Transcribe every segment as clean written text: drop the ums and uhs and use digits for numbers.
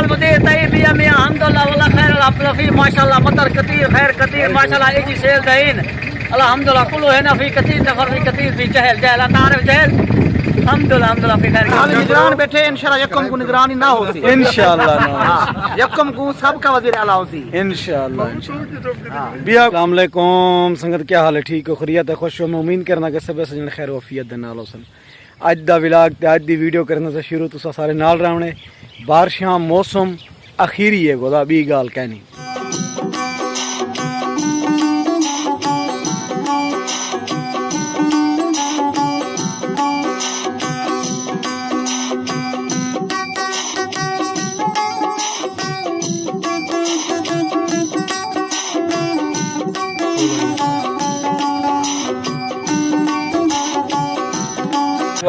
अल मुदीर तैयब मियां अल्हम्दुलिल्लाह वला खैर अल माशाअल्लाह मतर कतीर खैर कतीर माशाअल्लाह एजी सेल दहीन अल्हम्दुलिल्लाह कुल्लु है ना फी कतीर नफर फी कतीर फी जहल जहल तारिफ जहल अल्हम्दुलिल्लाह फी खैर हाल निगरान बैठे इंशाल्लाह यकम को निगरानी ना होसी इंशाल्लाह ना यकम को सबका वजीर आला होसी इंशाल्लाह बिया अस्सलाम वालेकुम संगत क्या हाल है ठीक हो खैरियत है खुश हो मैं उम्मीद करना कि सब सजन खैर वफियत दे नाल होसन अज दा व्लॉग ते अज दी वीडियो करने से शुरू तुसा सारे नाल रहने बारिशां मौसम अखीरी है गोदा बी गाल कहनी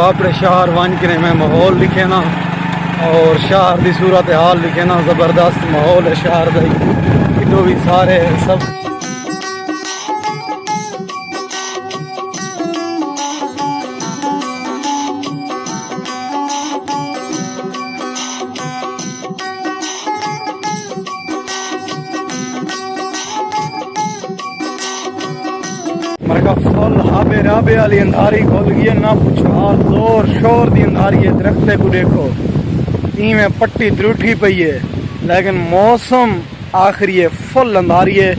अपने शहर वन के में माहौल लिखे ना और शहर की सूरत हाल लिखे ना जबरदस्त माहौल है शहर का भी सारे सब फुल हाबे राबे वाली अंधारी खुल गई है ना पूछो हाल जोर शोर दी अंधारी है दरख्ते को देखो इवें पट्टी त्रुठी पई है लेकिन मौसम आखिरी है फुल अंधारी है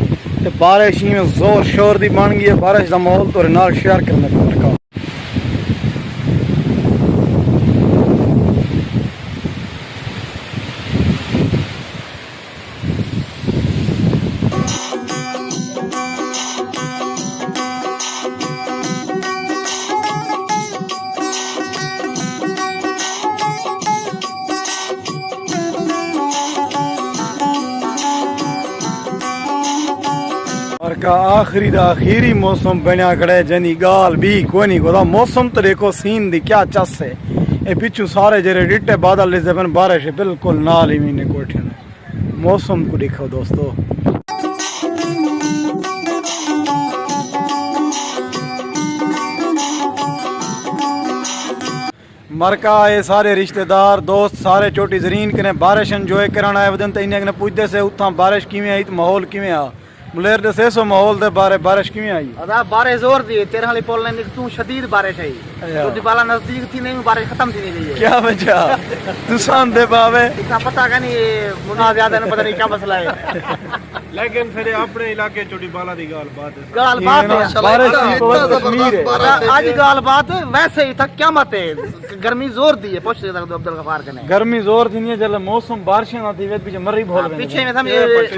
ते बारिश इवें जोर शोर दी बन गई है बारिश का माहौल तो नाल शेयर करने को रखा आखिरी दा आखिरी मौसम बनया खड़े जनी गाल भी कोई नहीं गोदा मौसम तो देखो सीन दी क्या चस है ए पिछू सारे जरे डिटे बादल ले जबन बारिश है बिल्कुल नाल ही महीने कोठे मौसम को देखो दोस्तों मरका ये सारे रिश्तेदार दोस्त सारे चोटी जरीन कने बारिश एंजॉय करना आए वदन ते इन्हें पूछते से उथा बारिश किवें आई तो माहौल किवें आ मुलेर दे सेसो माहौल दे बारे बारिश किवें आई अदा बारिश जोर दी तेरे हाली पोल ने तू शदीद बारिश आई तो दिबाला नजदीक थी नहीं बारिश खत्म थी नहीं है क्या वजह तू सान दे पावे इतना पता का नहीं मुना ज्यादा ने पता नहीं क्या मसला है लेकिन फिर अपने इलाके चोटी बाला दी गाल बात है बारिश की तो कश्मीर है आज गाल बात वैसे ही था क्या मत है गर्मी जोर दी है पूछ अब्दुल गफार कने गर्मी जोर दी है जल मौसम बारिश ना थी पीछे मरी भोल पीछे में हम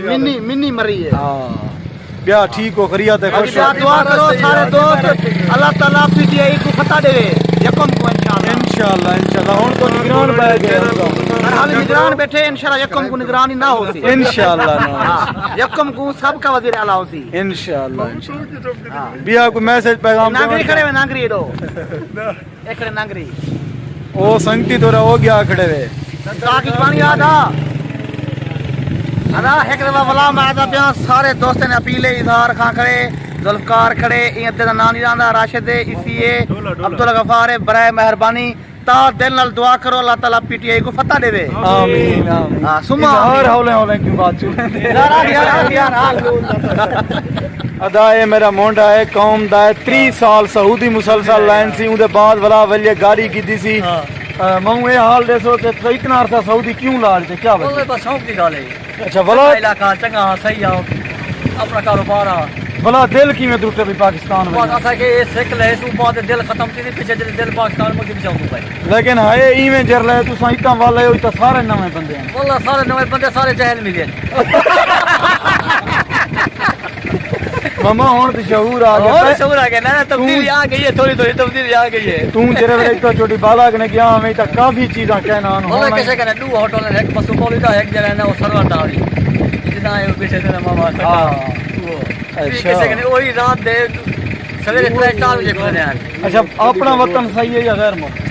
मिनी मिनी मरी है हां ब्याह ठीक हो खरियत है खुश दुआ करो सारे दोस्त अल्लाह ताला पीटीआई को फतह दे यकम को इंशाल्लाह इंशाल्लाह हुन तो निगरान बैठ गए हाल निगरान बैठे इंशाल्लाह यकम को निगरानी ना होसी इंशाल्लाह यकम को सबका वजीर आला होसी इंशाल्लाह बिया को मैसेज पैगाम नागरी खड़े में नागरी दो एकड़े नागरी ओ संगती तोरा हो गया खड़े वे का की पानी आदा अदा एक दफा वला मैं आदा पिया सारे दोस्तों ने अपीले इजहार खां खड़े जुल्फकार खड़े इन अद्दे दा नाम नहीं जानदा राशिद है इसीए अब्दुल गफार है बराए मेहरबानी ता दिल नाल दुआ करो अल्लाह ताला पीटीआई को फतह देवे आमीन आमीन हां सुमा और हौले हौले की बात चुने यार अदा ये मेरा मोंडा है कौम दा 3 साल सऊदी मुसलसल लाइन सी उदे बाद वला वलिए गाड़ी कीती सी मऊ ये हाल देखो ते इतना अरसा सऊदी क्यों लाल थे क्या वजह बस शौक की गाल है अच्छा भला इलाका चंगा सही आ अपना कारोबार आ भला दिल की में टूटे भी पाकिस्तान में बात ऐसा कि सिक ले सु बाद दिल खत्म थी पीछे दिल पाकिस्तान में किम जाऊं भाई लेकिन हाय इवें जर ले तू इतना वाले हो तो सारे नवे बंदे हैं वल्ला सारे नवे बंदे सारे जहल मिले मामा हुन तो शऊर आ गया और शऊर आ गया ना तब्दीली आ गई है थोड़ी थोड़ी तब्दीली आ गई है तू जरे वे तो छोटी बाला कने गया हमें तो काफी चीज़ां कहना वल्ला कैसे करे दो होटल है एक बस पौली का एक जरा ना वो सरवर डाली जितना है पीछे से मामा हां अच्छा कैसे करे वही रात दे सवेरे 4 बजे खोले यार अच्छा अपना वतन सही है या गैर मुल्क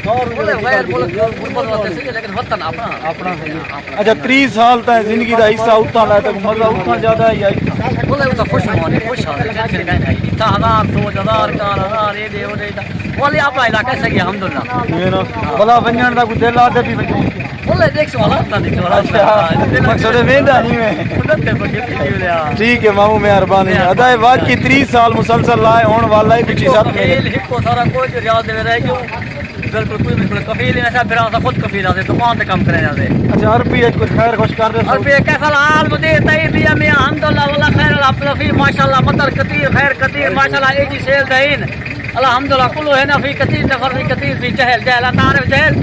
गैर मुल्क वतन सही है लेकिन वतन अपना सही है अच्छा 30 साल तक जिंदगी का हिस्सा उतना ला तक मजा उतना ज्यादा है या बोले तो खुश होने खुश हो टेंशन का नहीं इतना 1000 2000 4000 ये दे वो दे बोले अपना इलाका सही है अल्हम्दुलिल्लाह ये ना भला वंजन दा कोई दिल आदे भी वंजन बोले देख वाला था देख वाला मकसद वेंदा नहीं में ठीक है मामू मेहरबानी अदाए वाकई 30 साल मुसलसल लाए होने वाला है कुछ साथ में हिको सारा कोई रियाज दे रहा है क्यों बिल्कुल कोई बिल्कुल कफील ऐसा बिरा सा खुद कफील आते दुकान पे काम करे जाते अच्छा अरबी है कुछ खैर खुश कर दे अरबी कैसा हाल मुझे तई भी मैं अल्हम्दुलिल्लाह वाला खैर अल्लाह माशाल्लाह मतर कतीर खैर कतीर माशाल्लाह एजी सेल दहीन अल्हम्दुलिल्लाह कुल है ना फी कतीर नफर फी कतीर फी जहल जहल तारिफ जहल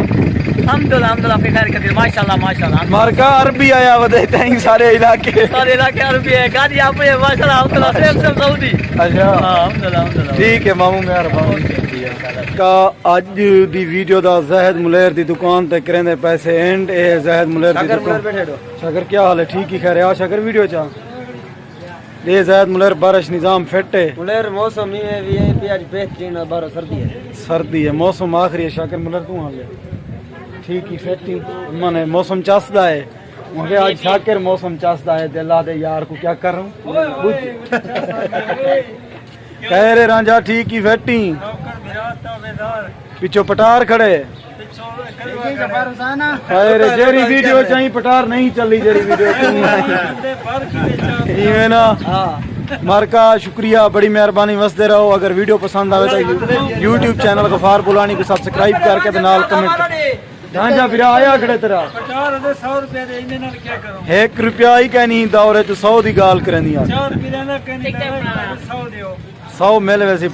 अल्हम्दुलिल्लाह फी खैर कतीर माशाल्लाह माशाल्लाह मारका अरबी आया वदे तई सारे इलाके अरबी है गाड़ी आप ये माशाल्लाह अल्हम्दुलिल्लाह सेम सऊदी अच्छा अल्हम्दुलिल्लाह ठीक है मामू मेहरबानी का आज दी वीडियो दा ज़हद मुलेर दी दुकान ते करेंदे पैसे एंड ए ज़हद मुलेर दी दुकान शकर क्या हाल है ठीक ही खैर आ शकर वीडियो चा ये ज़हद मुलेर बारिश निजाम फिट है मुलेर मौसम ये वीआईपी आज बेहतरीन है बारो सर्दी है सर्दी है मौसम आखिरी है शकर मुलेर तू हाल है ठीक ही फिट ही माने मौसम चसदा है मुझे आज शाकिर मौसम चसदा है दिला दे यार को क्या कर रहा हूं कह रे रांझा ठीक ही फिट ही पिछो पटार खड़े अरे जेरी वीडियो चाहिए पटार नहीं चली जेरी वीडियो इवे ना मारका शुक्रिया बड़ी मेहरबानी वसदे रहो अगर वीडियो पसंद आवे तो यूट्यूब चैनल गफार बुलानी को सब्सक्राइब करके ते नाल कमेंट रांझा फिर आया खड़े तेरा 100 रुपए दे इने नाल क्या करूं 1 रुपया ही कहनी दौरे तू 100 दी गाल करनी 4 रुपए ना कहनी 100 दियो 100 मिल वैसे